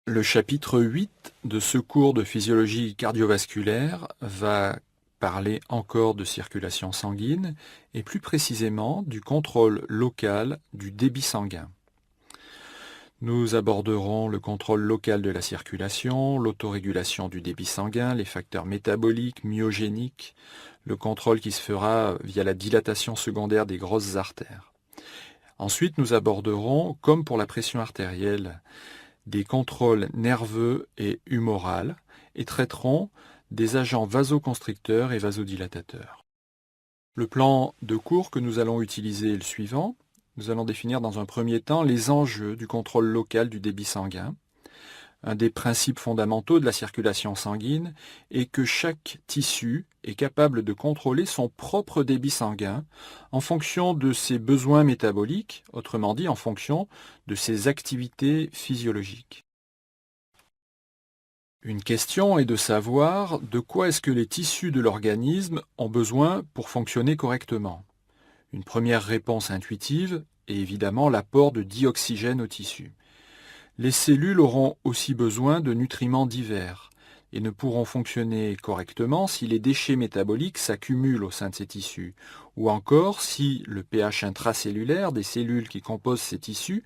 Le chapitre 8 de ce cours de physiologie cardiovasculaire va parler encore de circulation sanguine et plus précisément du contrôle local du débit sanguin. Nous aborderons le contrôle local de la circulation, l'autorégulation du débit sanguin, les facteurs métaboliques, myogéniques, le contrôle qui se fera via la dilatation secondaire des grosses artères. Ensuite, nous aborderons, comme pour la pression artérielle, des contrôles nerveux et humoraux et traiteront des agents vasoconstricteurs et vasodilatateurs. Le plan de cours que nous allons utiliser est le suivant. Nous allons définir dans un premier temps les enjeux du contrôle local du débit sanguin. Un des principes fondamentaux de la circulation sanguine est que chaque tissu est capable de contrôler son propre débit sanguin en fonction de ses besoins métaboliques, autrement dit en fonction de ses activités physiologiques. Une question est de savoir de quoi est-ce que les tissus de l'organisme ont besoin pour fonctionner correctement. Une première réponse intuitive est évidemment l'apport de dioxygène aux tissus. Les cellules auront aussi besoin de nutriments divers et ne pourront fonctionner correctement si les déchets métaboliques s'accumulent au sein de ces tissus, ou encore si le pH intracellulaire des cellules qui composent ces tissus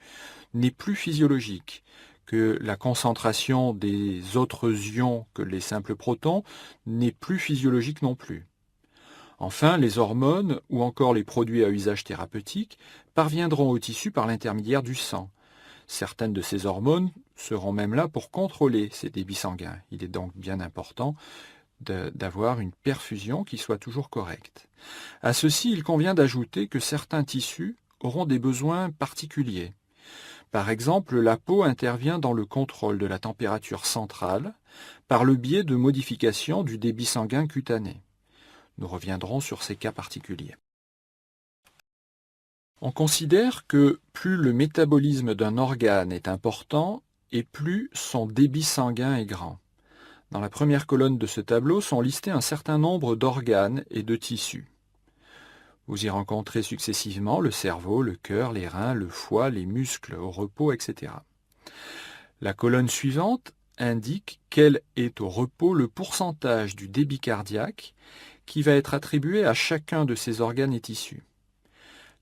n'est plus physiologique, que la concentration des autres ions que les simples protons n'est plus physiologique non plus. Enfin, les hormones ou encore les produits à usage thérapeutique parviendront au tissu par l'intermédiaire du sang. Certaines de ces hormones seront même là pour contrôler ces débits sanguins. Il est donc bien important d'avoir une perfusion qui soit toujours correcte. À ceci, il convient d'ajouter que certains tissus auront des besoins particuliers. Par exemple, la peau intervient dans le contrôle de la température centrale par le biais de modifications du débit sanguin cutané. Nous reviendrons sur ces cas particuliers. On considère que plus le métabolisme d'un organe est important et plus son débit sanguin est grand. Dans la première colonne de ce tableau sont listés un certain nombre d'organes et de tissus. Vous y rencontrez successivement le cerveau, le cœur, les reins, le foie, les muscles au repos, etc. La colonne suivante indique quel est au repos le pourcentage du débit cardiaque qui va être attribué à chacun de ces organes et tissus.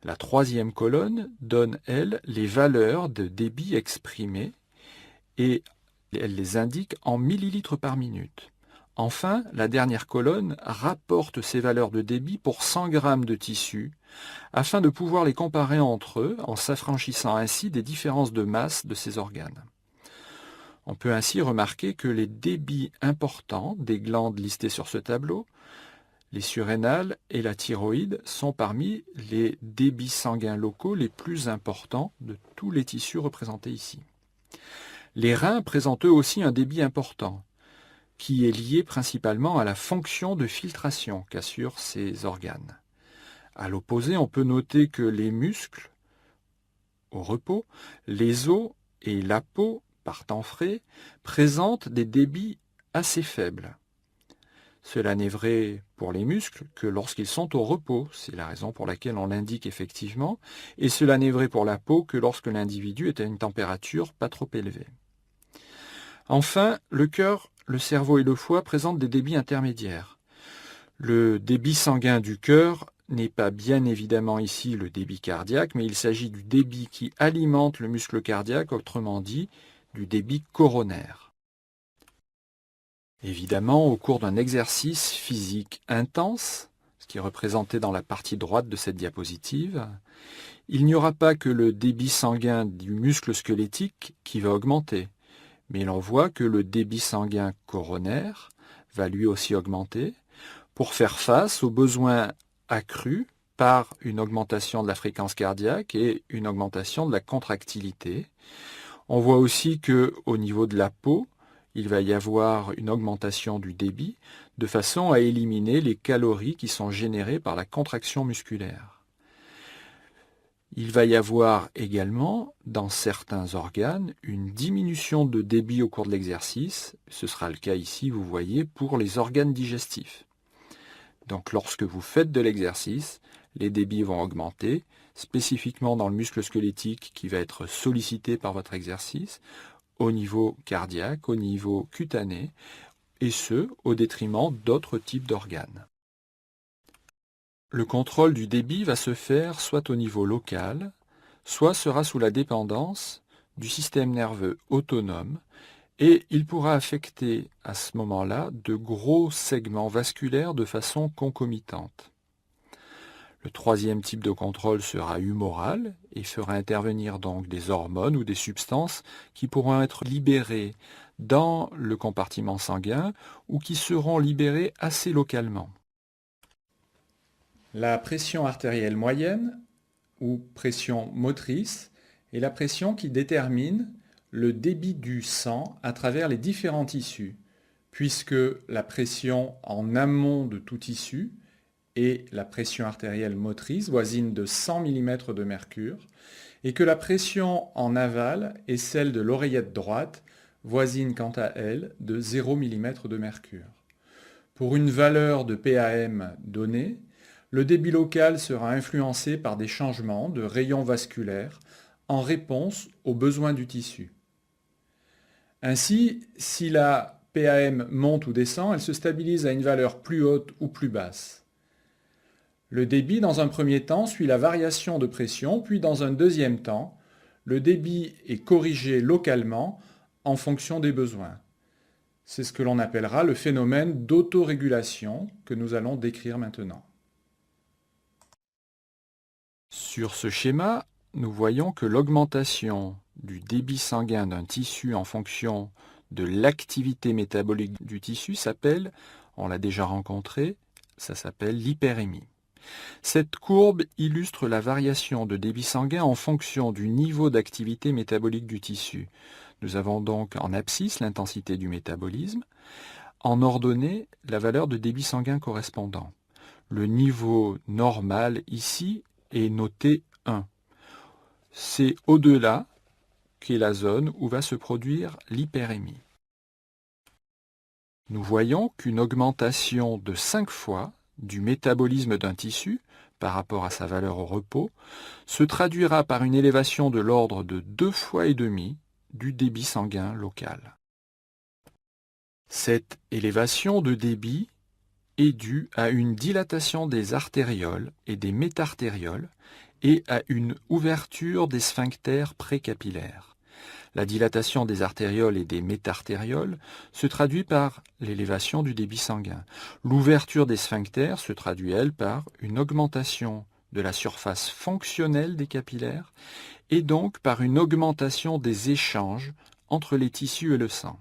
La troisième colonne donne, elle, les valeurs de débit exprimées et elle les indique en millilitres par minute. Enfin, la dernière colonne rapporte ces valeurs de débit pour 100 grammes de tissu afin de pouvoir les comparer entre eux en s'affranchissant ainsi des différences de masse de ces organes. On peut ainsi remarquer que les débits importants des glandes listées sur ce tableau, les surrénales et la thyroïde, sont parmi les débits sanguins locaux les plus importants de tous les tissus représentés ici. Les reins présentent eux aussi un débit important, qui est lié principalement à la fonction de filtration qu'assurent ces organes. À l'opposé, on peut noter que les muscles, au repos, les os et la peau, par temps frais, présentent des débits assez faibles. Cela n'est vrai pour les muscles que lorsqu'ils sont au repos, c'est la raison pour laquelle on l'indique effectivement, et cela n'est vrai pour la peau que lorsque l'individu est à une température pas trop élevée. Enfin, le cœur, le cerveau et le foie présentent des débits intermédiaires. Le débit sanguin du cœur n'est pas bien évidemment ici le débit cardiaque, mais il s'agit du débit qui alimente le muscle cardiaque, autrement dit, du débit coronaire. Évidemment, au cours d'un exercice physique intense, ce qui est représenté dans la partie droite de cette diapositive, il n'y aura pas que le débit sanguin du muscle squelettique qui va augmenter, mais l'on voit que le débit sanguin coronaire va lui aussi augmenter pour faire face aux besoins accrus par une augmentation de la fréquence cardiaque et une augmentation de la contractilité. On voit aussi qu'au niveau de la peau, il va y avoir une augmentation du débit de façon à éliminer les calories qui sont générées par la contraction musculaire. Il va y avoir également, dans certains organes, une diminution de débit au cours de l'exercice. Ce sera le cas ici, vous voyez, pour les organes digestifs. Donc lorsque vous faites de l'exercice, les débits vont augmenter, spécifiquement dans le muscle squelettique qui va être sollicité par votre exercice, au niveau cardiaque, au niveau cutané, et ce, au détriment d'autres types d'organes. Le contrôle du débit va se faire soit au niveau local, soit sera sous la dépendance du système nerveux autonome, et il pourra affecter à ce moment-là de gros segments vasculaires de façon concomitante. Le troisième type de contrôle sera humoral et fera intervenir donc des hormones ou des substances qui pourront être libérées dans le compartiment sanguin ou qui seront libérées assez localement. La pression artérielle moyenne ou pression motrice est la pression qui détermine le débit du sang à travers les différents tissus, puisque la pression en amont de tout tissu et la pression artérielle motrice voisine de 100 mm de mercure, et que la pression en aval est celle de l'oreillette droite, voisine quant à elle de 0 mm de mercure. Pour une valeur de PAM donnée, le débit local sera influencé par des changements de rayons vasculaires en réponse aux besoins du tissu. Ainsi, si la PAM monte ou descend, elle se stabilise à une valeur plus haute ou plus basse. Le débit, dans un premier temps, suit la variation de pression, puis dans un deuxième temps, le débit est corrigé localement en fonction des besoins. C'est ce que l'on appellera le phénomène d'autorégulation que nous allons décrire maintenant. Sur ce schéma, nous voyons que l'augmentation du débit sanguin d'un tissu en fonction de l'activité métabolique du tissu s'appelle, on l'a déjà rencontré, ça s'appelle l'hyperémie. Cette courbe illustre la variation de débit sanguin en fonction du niveau d'activité métabolique du tissu. Nous avons donc en abscisse l'intensité du métabolisme, en ordonnée la valeur de débit sanguin correspondant. Le niveau normal ici est noté 1. C'est au-delà qu'est la zone où va se produire l'hyperémie. Nous voyons qu'une augmentation de 5 fois du métabolisme d'un tissu par rapport à sa valeur au repos se traduira par une élévation de l'ordre de 2,5 fois du débit sanguin local. Cette élévation de débit est due à une dilatation des artérioles et des métartérioles et à une ouverture des sphincters précapillaires. La dilatation des artérioles et des métartérioles se traduit par l'élévation du débit sanguin. L'ouverture des sphincters se traduit, elle, par une augmentation de la surface fonctionnelle des capillaires et donc par une augmentation des échanges entre les tissus et le sang.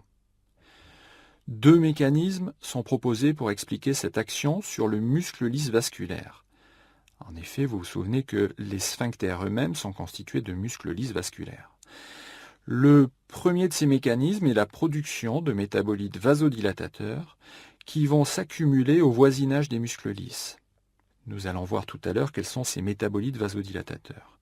Deux mécanismes sont proposés pour expliquer cette action sur le muscle lisse vasculaire. En effet, vous vous souvenez que les sphincters eux-mêmes sont constitués de muscles lisses vasculaires. Le premier de ces mécanismes est la production de métabolites vasodilatateurs qui vont s'accumuler au voisinage des muscles lisses. Nous allons voir tout à l'heure quels sont ces métabolites vasodilatateurs.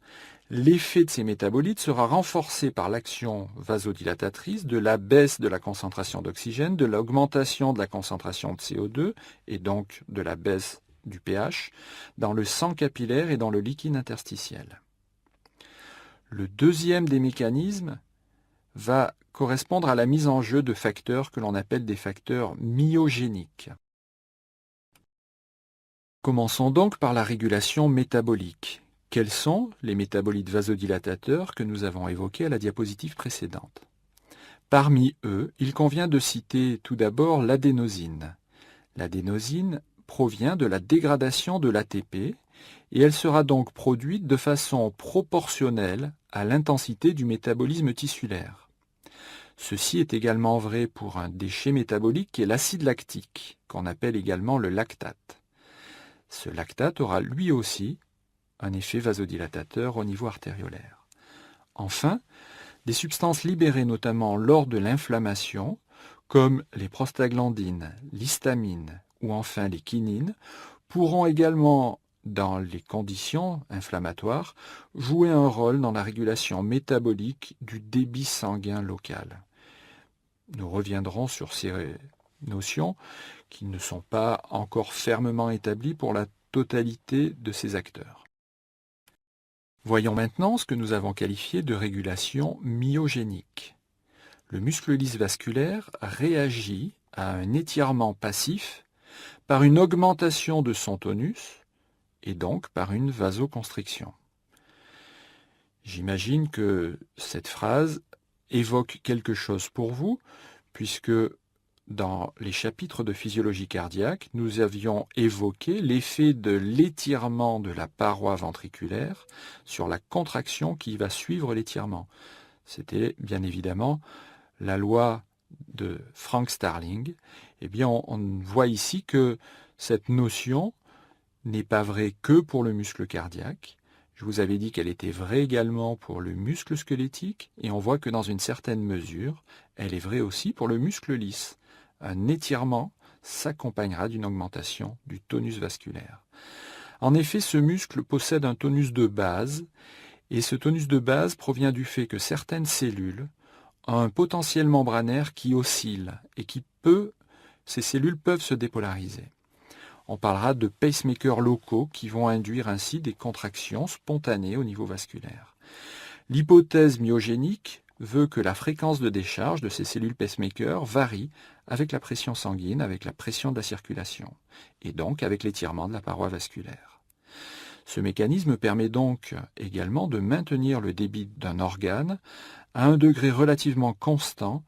L'effet de ces métabolites sera renforcé par l'action vasodilatatrice de la baisse de la concentration d'oxygène, de l'augmentation de la concentration de CO2 et donc de la baisse du pH dans le sang capillaire et dans le liquide interstitiel. Le deuxième des mécanismes va correspondre à la mise en jeu de facteurs que l'on appelle des facteurs myogéniques. Commençons donc par la régulation métabolique. Quels sont les métabolites vasodilatateurs que nous avons évoqués à la diapositive précédente? Parmi eux, il convient de citer tout d'abord l'adénosine. L'adénosine provient de la dégradation de l'ATP et elle sera donc produite de façon proportionnelle à l'intensité du métabolisme tissulaire. Ceci est également vrai pour un déchet métabolique qui est l'acide lactique, qu'on appelle également le lactate. Ce lactate aura lui aussi un effet vasodilatateur au niveau artériolaire. Enfin, des substances libérées notamment lors de l'inflammation, comme les prostaglandines, l'histamine ou enfin les kinines, pourront également, dans les conditions inflammatoires, jouer un rôle dans la régulation métabolique du débit sanguin local. Nous reviendrons sur ces notions qui ne sont pas encore fermement établies pour la totalité de ces acteurs. Voyons maintenant ce que nous avons qualifié de régulation myogénique. Le muscle lisse vasculaire réagit à un étirement passif par une augmentation de son tonus et donc par une vasoconstriction. J'imagine que cette phrase évoque quelque chose pour vous, puisque dans les chapitres de physiologie cardiaque, nous avions évoqué l'effet de l'étirement de la paroi ventriculaire sur la contraction qui va suivre l'étirement. C'était bien évidemment la loi de Frank Starling. Eh bien, on voit ici que cette notion n'est pas vraie que pour le muscle cardiaque. Je vous avais dit qu'elle était vraie également pour le muscle squelettique, et on voit que dans une certaine mesure, elle est vraie aussi pour le muscle lisse. Un étirement s'accompagnera d'une augmentation du tonus vasculaire. En effet, ce muscle possède un tonus de base, et ce tonus de base provient du fait que certaines cellules ont un potentiel membranaire qui oscille, et ces cellules peuvent se dépolariser. On parlera de pacemakers locaux qui vont induire ainsi des contractions spontanées au niveau vasculaire. L'hypothèse myogénique veut que la fréquence de décharge de ces cellules pacemakers varie avec la pression sanguine, avec la pression de la circulation, et donc avec l'étirement de la paroi vasculaire. Ce mécanisme permet donc également de maintenir le débit d'un organe à un degré relativement constant,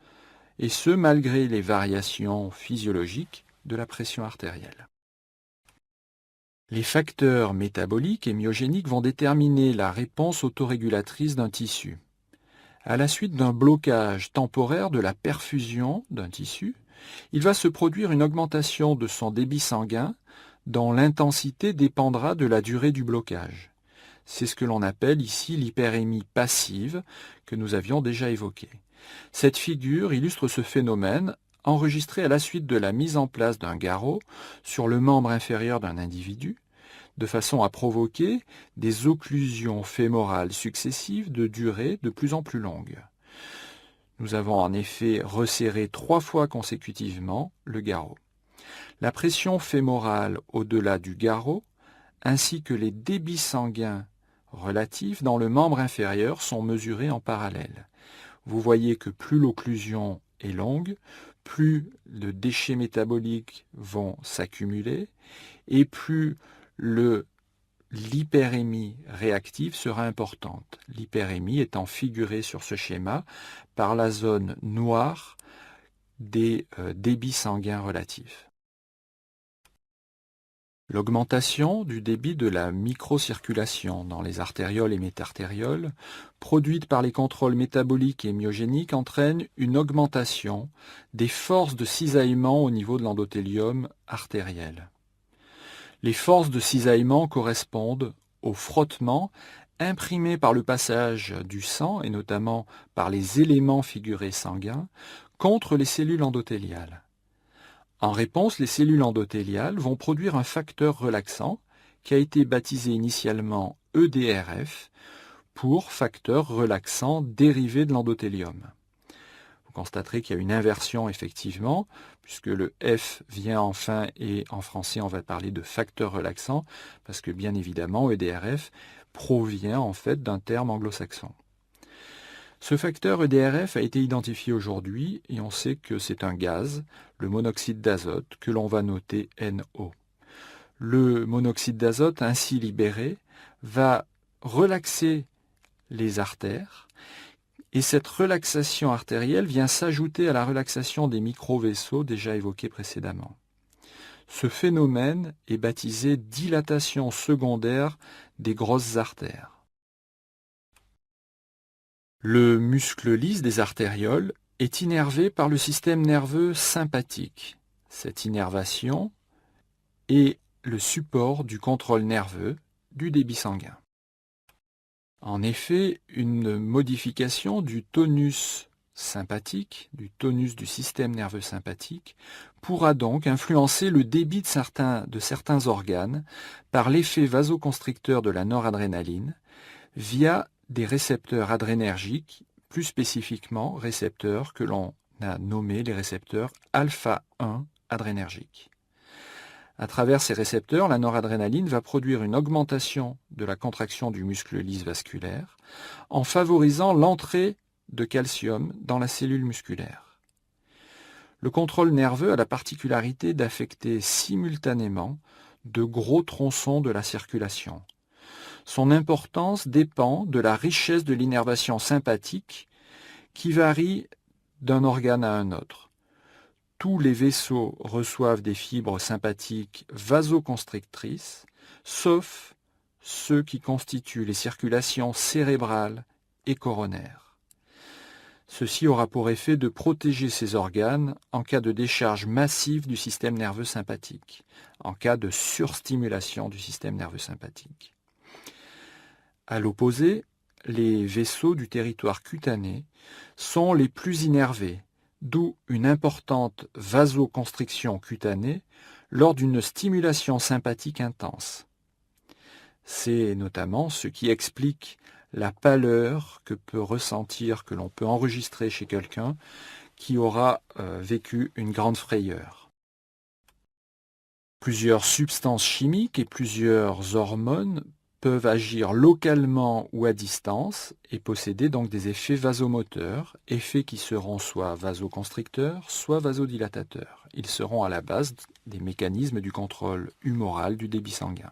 et ce malgré les variations physiologiques de la pression artérielle. Les facteurs métaboliques et myogéniques vont déterminer la réponse autorégulatrice d'un tissu. À la suite d'un blocage temporaire de la perfusion d'un tissu, il va se produire une augmentation de son débit sanguin dont l'intensité dépendra de la durée du blocage. C'est ce que l'on appelle ici l'hyperémie passive que nous avions déjà évoquée. Cette figure illustre ce phénomène enregistré à la suite de la mise en place d'un garrot sur le membre inférieur d'un individu, de façon à provoquer des occlusions fémorales successives de durée de plus en plus longue. Nous avons en effet resserré 3 fois consécutivement le garrot. La pression fémorale au-delà du garrot, ainsi que les débits sanguins relatifs dans le membre inférieur sont mesurés en parallèle. Vous voyez que plus l'occlusion est longue, plus de déchets métaboliques vont s'accumuler et plus l'hyperémie réactive sera importante. L'hyperémie étant figurée sur ce schéma par la zone noire des débits sanguins relatifs. L'augmentation du débit de la microcirculation dans les artérioles et métartérioles, produite par les contrôles métaboliques et myogéniques, entraîne une augmentation des forces de cisaillement au niveau de l'endothélium artériel. Les forces de cisaillement correspondent au frottement imprimé par le passage du sang, et notamment par les éléments figurés sanguins, contre les cellules endothéliales. En réponse, les cellules endothéliales vont produire un facteur relaxant qui a été baptisé initialement EDRF pour facteur relaxant dérivé de l'endothélium. Vous constaterez qu'il y a une inversion effectivement, puisque le F vient en fin et en français on va parler de facteur relaxant, parce que bien évidemment EDRF provient en fait d'un terme anglo-saxon. Ce facteur EDRF a été identifié aujourd'hui et on sait que c'est un gaz, le monoxyde d'azote, que l'on va noter NO. Le monoxyde d'azote ainsi libéré va relaxer les artères et cette relaxation artérielle vient s'ajouter à la relaxation des micro-vaisseaux déjà évoqués précédemment. Ce phénomène est baptisé dilatation secondaire des grosses artères. Le muscle lisse des artérioles est innervé par le système nerveux sympathique. Cette innervation est le support du contrôle nerveux du débit sanguin. En effet, une modification du tonus sympathique, du tonus du système nerveux sympathique, pourra donc influencer le débit de certains organes par l'effet vasoconstricteur de la noradrénaline via des récepteurs adrénergiques, plus spécifiquement récepteurs que l'on a nommés les récepteurs alpha-1 adrénergiques. À travers ces récepteurs, la noradrénaline va produire une augmentation de la contraction du muscle lisse vasculaire en favorisant l'entrée de calcium dans la cellule musculaire. Le contrôle nerveux a la particularité d'affecter simultanément de gros tronçons de la circulation. Son importance dépend de la richesse de l'innervation sympathique qui varie d'un organe à un autre. Tous les vaisseaux reçoivent des fibres sympathiques vasoconstrictrices, sauf ceux qui constituent les circulations cérébrales et coronaires. Ceci aura pour effet de protéger ces organes en cas de décharge massive du système nerveux sympathique, en cas de surstimulation du système nerveux sympathique. À l'opposé, les vaisseaux du territoire cutané sont les plus innervés, d'où une importante vasoconstriction cutanée lors d'une stimulation sympathique intense. C'est notamment ce qui explique la pâleur que l'on peut enregistrer chez quelqu'un qui aura vécu une grande frayeur. Plusieurs substances chimiques et plusieurs hormones peuvent agir localement ou à distance et posséder donc des effets vasomoteurs, effets qui seront soit vasoconstricteurs, soit vasodilatateurs. Ils seront à la base des mécanismes du contrôle humoral du débit sanguin.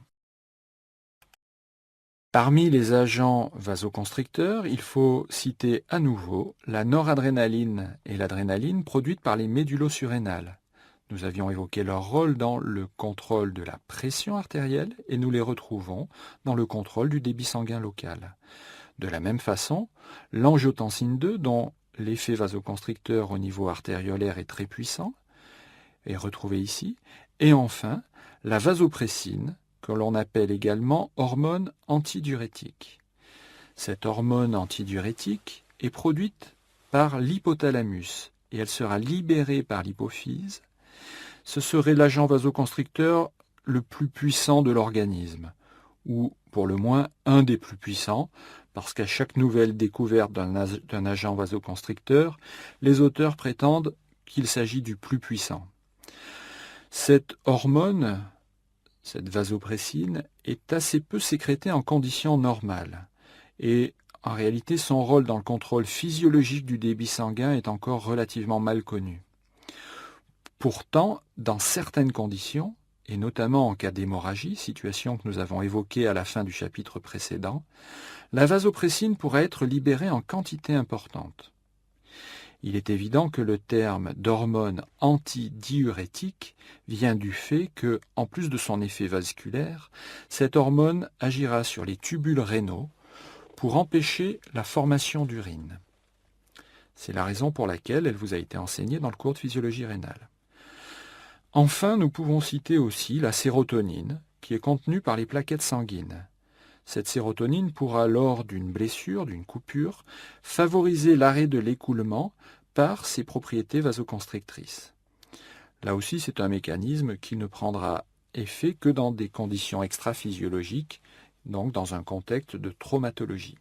Parmi les agents vasoconstricteurs, il faut citer à nouveau la noradrénaline et l'adrénaline produites par les médullosurrénales. Nous avions évoqué leur rôle dans le contrôle de la pression artérielle et nous les retrouvons dans le contrôle du débit sanguin local. De la même façon, l'angiotensine 2, dont l'effet vasoconstricteur au niveau artériolaire est très puissant, est retrouvé ici. Et enfin, la vasopressine, que l'on appelle également hormone antidiurétique. Cette hormone antidiurétique est produite par l'hypothalamus et elle sera libérée par l'hypophyse. Ce serait l'agent vasoconstricteur le plus puissant de l'organisme, ou pour le moins un des plus puissants, parce qu'à chaque nouvelle découverte d'un agent vasoconstricteur, les auteurs prétendent qu'il s'agit du plus puissant. Cette hormone, cette vasopressine, est assez peu sécrétée en conditions normales, et en réalité son rôle dans le contrôle physiologique du débit sanguin est encore relativement mal connu. Pourtant, dans certaines conditions, et notamment en cas d'hémorragie, situation que nous avons évoquée à la fin du chapitre précédent, la vasopressine pourrait être libérée en quantité importante. Il est évident que le terme d'hormone antidiurétique vient du fait que, en plus de son effet vasculaire, cette hormone agira sur les tubules rénaux pour empêcher la formation d'urine. C'est la raison pour laquelle elle vous a été enseignée dans le cours de physiologie rénale. Enfin, nous pouvons citer aussi la sérotonine, qui est contenue par les plaquettes sanguines. Cette sérotonine pourra, lors d'une blessure, d'une coupure, favoriser l'arrêt de l'écoulement par ses propriétés vasoconstrictrices. Là aussi, c'est un mécanisme qui ne prendra effet que dans des conditions extra-physiologiques, donc dans un contexte de traumatologie.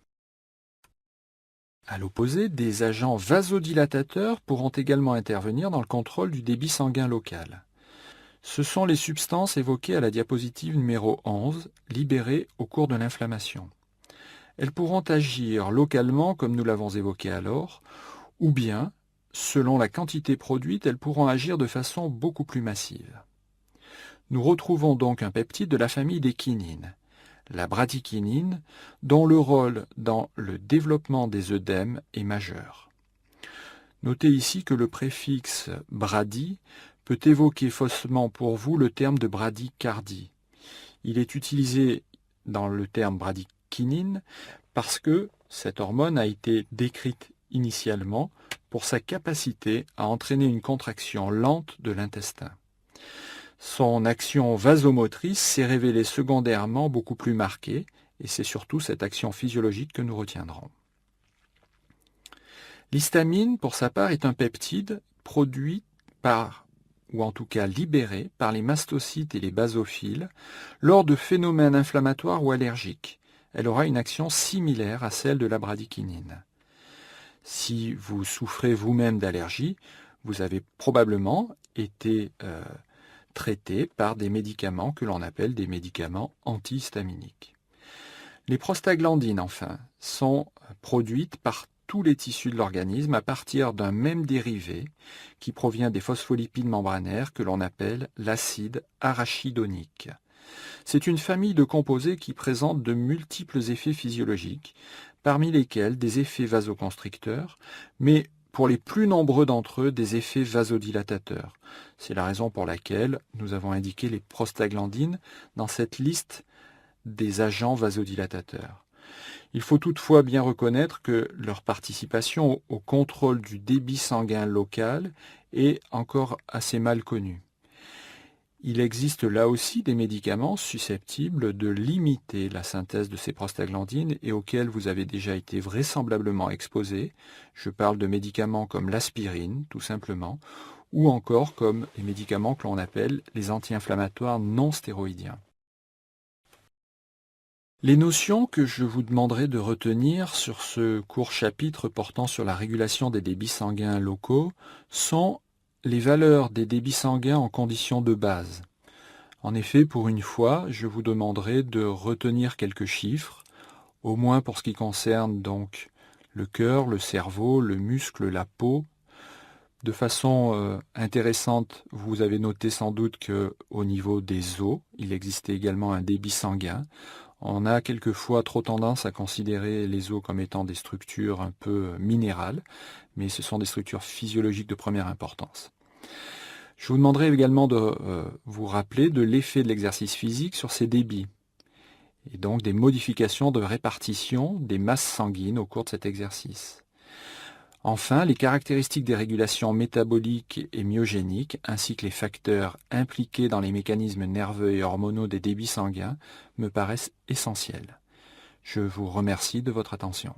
À l'opposé, des agents vasodilatateurs pourront également intervenir dans le contrôle du débit sanguin local. Ce sont les substances évoquées à la diapositive numéro 11, libérées au cours de l'inflammation. Elles pourront agir localement, comme nous l'avons évoqué alors, ou bien, selon la quantité produite, elles pourront agir de façon beaucoup plus massive. Nous retrouvons donc un peptide de la famille des kinines, la bradykinine, dont le rôle dans le développement des œdèmes est majeur. Notez ici que le préfixe brady peut évoquer faussement pour vous le terme de bradycardie. Il est utilisé dans le terme bradykinine parce que cette hormone a été décrite initialement pour sa capacité à entraîner une contraction lente de l'intestin. Son action vasomotrice s'est révélée secondairement beaucoup plus marquée, et c'est surtout cette action physiologique que nous retiendrons. L'histamine, pour sa part, est un peptide produit par, ou en tout cas libéré par les mastocytes et les basophiles lors de phénomènes inflammatoires ou allergiques. Elle aura une action similaire à celle de la bradykinine. Si vous souffrez vous-même d'allergie, vous avez probablement été traité par des médicaments que l'on appelle des médicaments antihistaminiques. Les prostaglandines, enfin, sont produites par tous les tissus de l'organisme à partir d'un même dérivé qui provient des phospholipides membranaires que l'on appelle l'acide arachidonique. C'est une famille de composés qui présentent de multiples effets physiologiques, parmi lesquels des effets vasoconstricteurs, mais pour les plus nombreux d'entre eux, des effets vasodilatateurs. C'est la raison pour laquelle nous avons indiqué les prostaglandines dans cette liste des agents vasodilatateurs. Il faut toutefois bien reconnaître que leur participation au contrôle du débit sanguin local est encore assez mal connue. Il existe là aussi des médicaments susceptibles de limiter la synthèse de ces prostaglandines et auxquels vous avez déjà été vraisemblablement exposé. Je parle de médicaments comme l'aspirine, tout simplement, ou encore comme les médicaments que l'on appelle les anti-inflammatoires non stéroïdiens. Les notions que je vous demanderai de retenir sur ce court chapitre portant sur la régulation des débits sanguins locaux sont les valeurs des débits sanguins en conditions de base. En effet, pour une fois, je vous demanderai de retenir quelques chiffres, au moins pour ce qui concerne donc le cœur, le cerveau, le muscle, la peau. De façon intéressante, vous avez noté sans doute qu'au niveau des os, il existait également un débit sanguin. On a quelquefois trop tendance à considérer les os comme étant des structures un peu minérales, mais ce sont des structures physiologiques de première importance. Je vous demanderai également de vous rappeler de l'effet de l'exercice physique sur ces débits, et donc des modifications de répartition des masses sanguines au cours de cet exercice. Enfin, les caractéristiques des régulations métaboliques et myogéniques, ainsi que les facteurs impliqués dans les mécanismes nerveux et hormonaux des débits sanguins, me paraissent essentiels. Je vous remercie de votre attention.